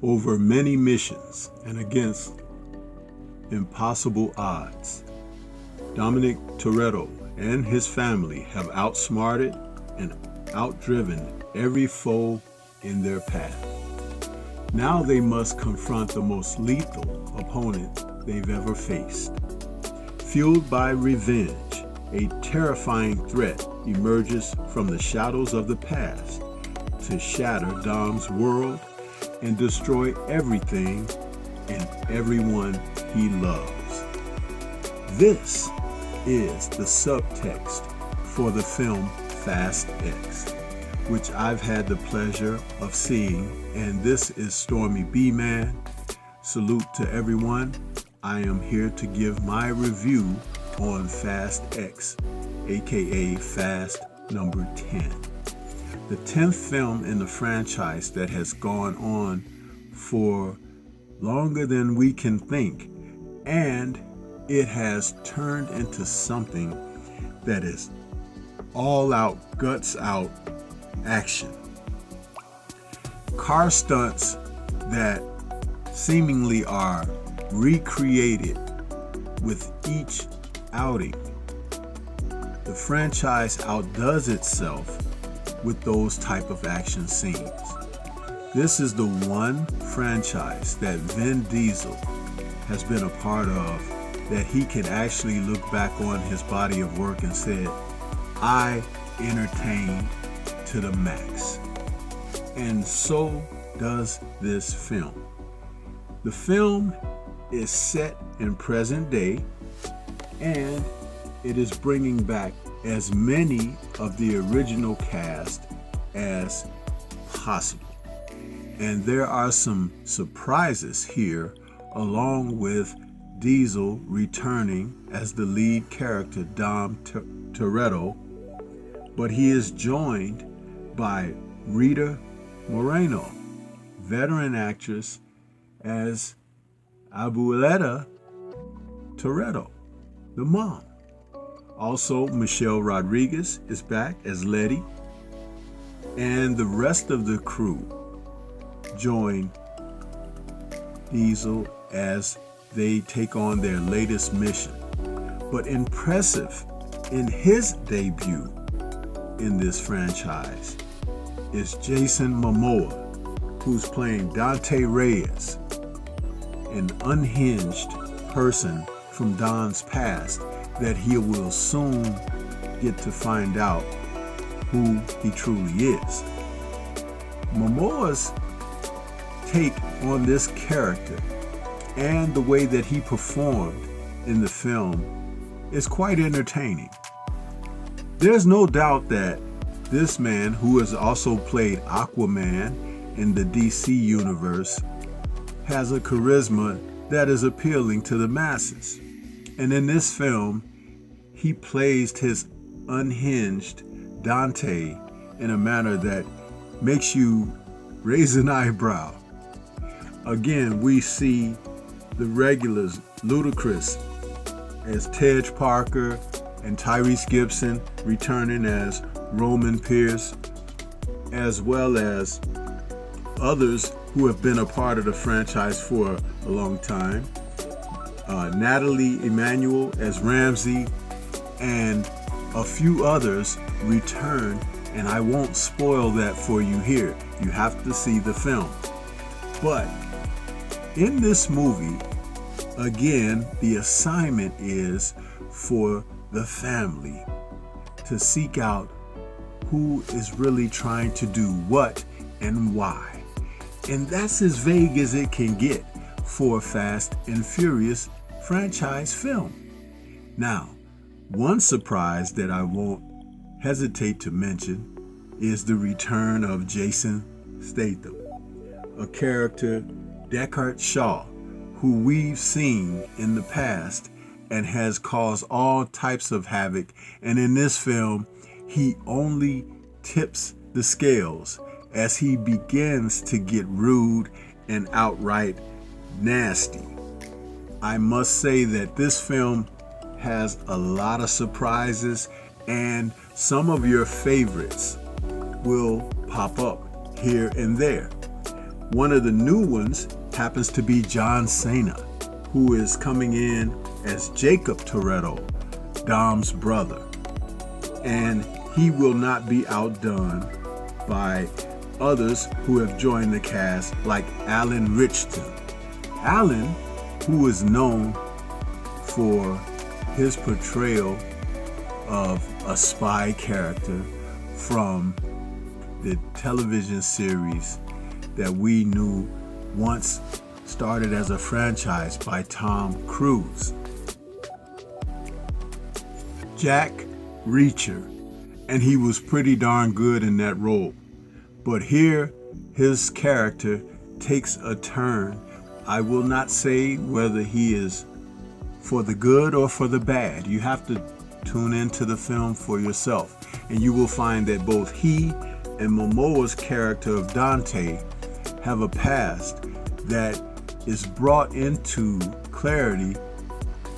over many missions and against impossible odds. Dominic Toretto and his family have outsmarted and outdriven every foe in their path. Now they must confront the most lethal opponent they've ever faced. Fueled by revenge, a terrifying threat emerges from the shadows of the past to shatter Dom's world and destroy everything and everyone he loves. This is the subtext for the film Fast X, which I've had the pleasure of seeing, and this is Stormybman. Salute to everyone. I am here to give my review on Fast X, aka Fast number 10. The 10th film in the franchise that has gone on for longer than we can think, and it has turned into something that is all out, guts out action. Car stunts that seemingly are recreated with each outing. The franchise outdoes itself with those type of action scenes. This is the one franchise that Vin Diesel has been a part of that he can actually look back on his body of work and said, I entertained to the max. And so does this film. The film is set in present day, and it is bringing back as many of the original cast as possible. And there are some surprises here, along with Diesel returning as the lead character, Dom Toretto, but he is joined by Rita Moreno, veteran actress, as Abuelita Toretto, the mom. Also, Michelle Rodriguez is back as Letty, and the rest of the crew join Diesel as they take on their latest mission. But impressive in his debut in this franchise is Jason Momoa, who's playing Dante Reyes, an unhinged person from Don's past that he will soon get to find out who he truly is. Momoa's take on this character and the way that he performed in the film is quite entertaining. There's no doubt that this man, who has also played Aquaman in the DC universe, has a charisma that is appealing to the masses. And in this film, he plays his unhinged Dante in a manner that makes you raise an eyebrow. Again, we see the regulars, Ludacris as Tej Parker and Tyrese Gibson returning as Roman Pierce, as well as others who have been a part of the franchise for a long time. Natalie Emanuel as Ramsey, and a few others return, and I won't spoil that for you here. You have to see the film. But in this movie, again, the assignment is for the family to seek out who is really trying to do what and why. And that's as vague as it can get for a Fast and Furious franchise film. Now, one surprise that I won't hesitate to mention is the return of Jason Statham, a character, Deckard Shaw, who we've seen in the past and has caused all types of havoc. And in this film, he only tips the scales as he begins to get rude and outright nasty. I must say that this film has a lot of surprises, and some of your favorites will pop up here and there. One of the new ones happens to be John Cena, who is coming in as Jacob Toretto, Dom's brother. And he will not be outdone by others who have joined the cast, like Alan Richardson. Alan, who is known for his portrayal of a spy character from the television series that we knew once started as a franchise by Tom Cruise. Jack Reacher, and he was pretty darn good in that role. But here, his character takes a turn. I will not say whether he is for the good or for the bad. You have to tune into the film for yourself, and you will find that both he and Momoa's character of Dante have a past that is brought into clarity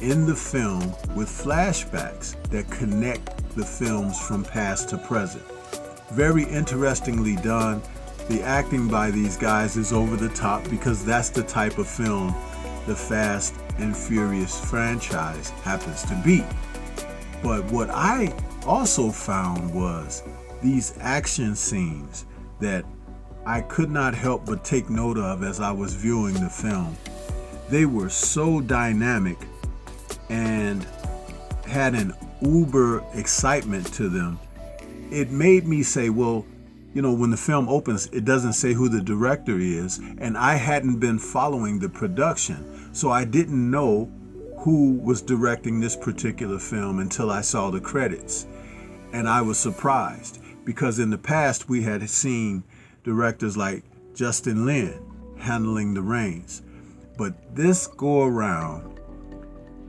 in the film with flashbacks that connect the films from past to present. Very interestingly done. The acting by these guys is over the top because that's the type of film the Fast and Furious franchise happens to be. But what I also found was these action scenes that I could not help but take note of as I was viewing the film. They were so dynamic and had an uber excitement to them. It made me say, well, you know, when the film opens, it doesn't say who the director is, and I hadn't been following the production, so I didn't know who was directing this particular film until I saw the credits. And I was surprised, because in the past we had seen directors like Justin Lin handling the reins. But this go around,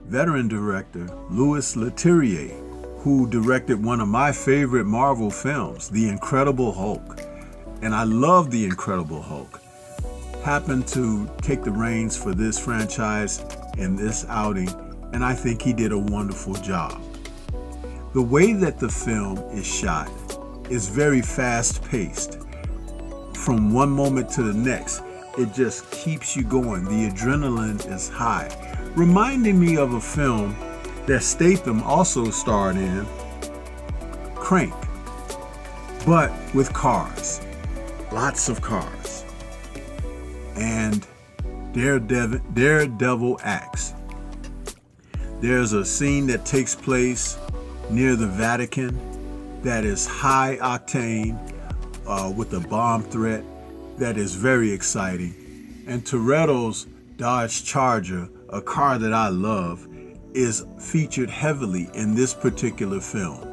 veteran director Louis Leterrier, who directed one of my favorite Marvel films, The Incredible Hulk, and I love The Incredible Hulk, happened to take the reins for this franchise in this outing, and I think he did a wonderful job. The way that the film is shot is very fast-paced. From one moment to the next, it just keeps you going. The adrenaline is high, reminding me of a film that Statham also starred in, Crank, but with cars, lots of cars, and Daredevil acts. There's a scene that takes place near the Vatican that is high octane with a bomb threat that is very exciting. And Toretto's Dodge Charger, a car that I love, is featured heavily in this particular film.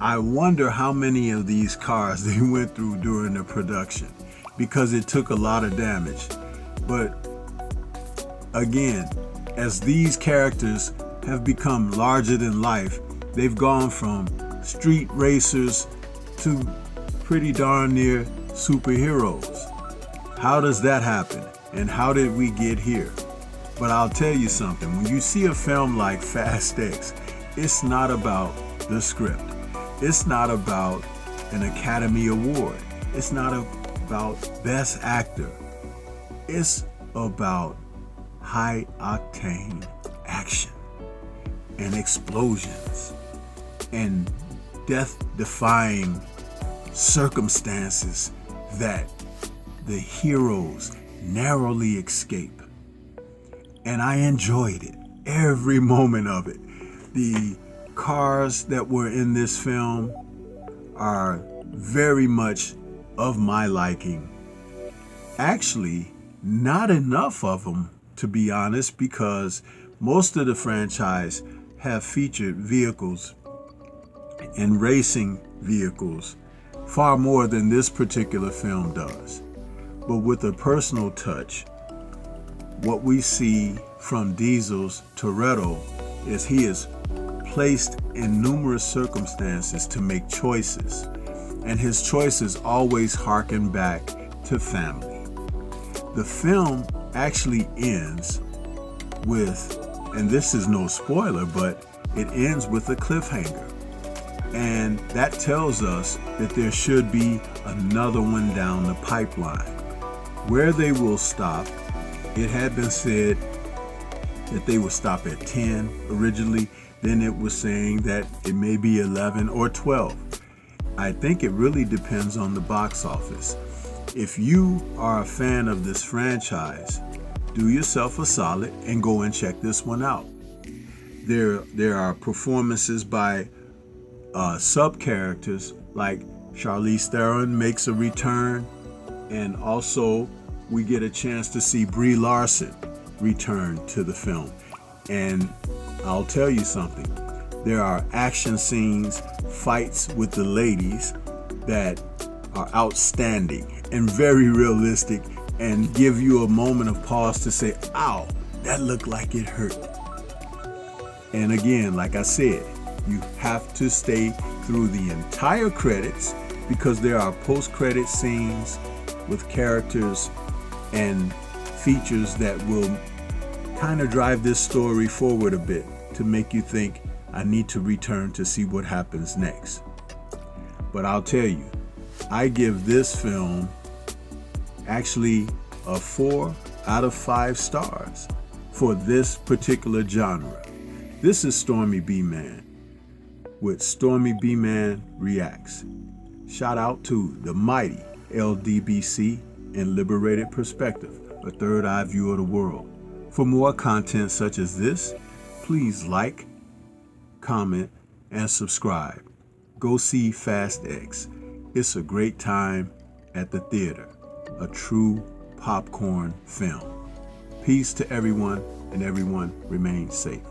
I wonder how many of these cars they went through during the production, because it took a lot of damage. But again, as these characters have become larger than life, they've gone from street racers to pretty darn near superheroes. How does that happen? And how did we get here? But I'll tell you something, when you see a film like Fast X, it's not about the script. It's not about an Academy Award. It's not about Best Actor. It's about high octane action and explosions and death-defying circumstances that the heroes narrowly escape. And I enjoyed it, every moment of it. The cars that were in this film are very much of my liking. Actually, not enough of them, to be honest, because most of the franchise have featured vehicles and racing vehicles far more than this particular film does. But with a personal touch, what we see from Diesel's Toretto is he is placed in numerous circumstances to make choices, and his choices always harken back to family. The film actually ends with, and this is no spoiler, but it ends with a cliffhanger. And that tells us that there should be another one down the pipeline. where they will stop. It had been said that they would stop at 10 originally. Then it was saying that it may be 11 or 12. I think it really depends on the box office. If you are a fan of this franchise, do yourself a solid and go and check this one out. There are performances by sub-characters, like Charlize Theron makes a return, and also we get a chance to see Brie Larson return to the film. And I'll tell you something, there are action scenes, fights with the ladies that are outstanding and very realistic and give you a moment of pause to say, ow, that looked like it hurt. And again, like I said, you have to stay through the entire credits because there are post-credit scenes with characters and features that will kind of drive this story forward a bit to make you think, I need to return to see what happens next. But I'll tell you, I give this film actually a 4 out of 5 stars for this particular genre. This is Stormybman with Stormybman Reacts. Shout out to the mighty LDBC and Liberated Perspective, a third eye view of the world. For more content such as this, please like, comment, and subscribe. Go see Fast X. It's a great time at the theater. A true popcorn film. Peace to everyone, and everyone remain safe.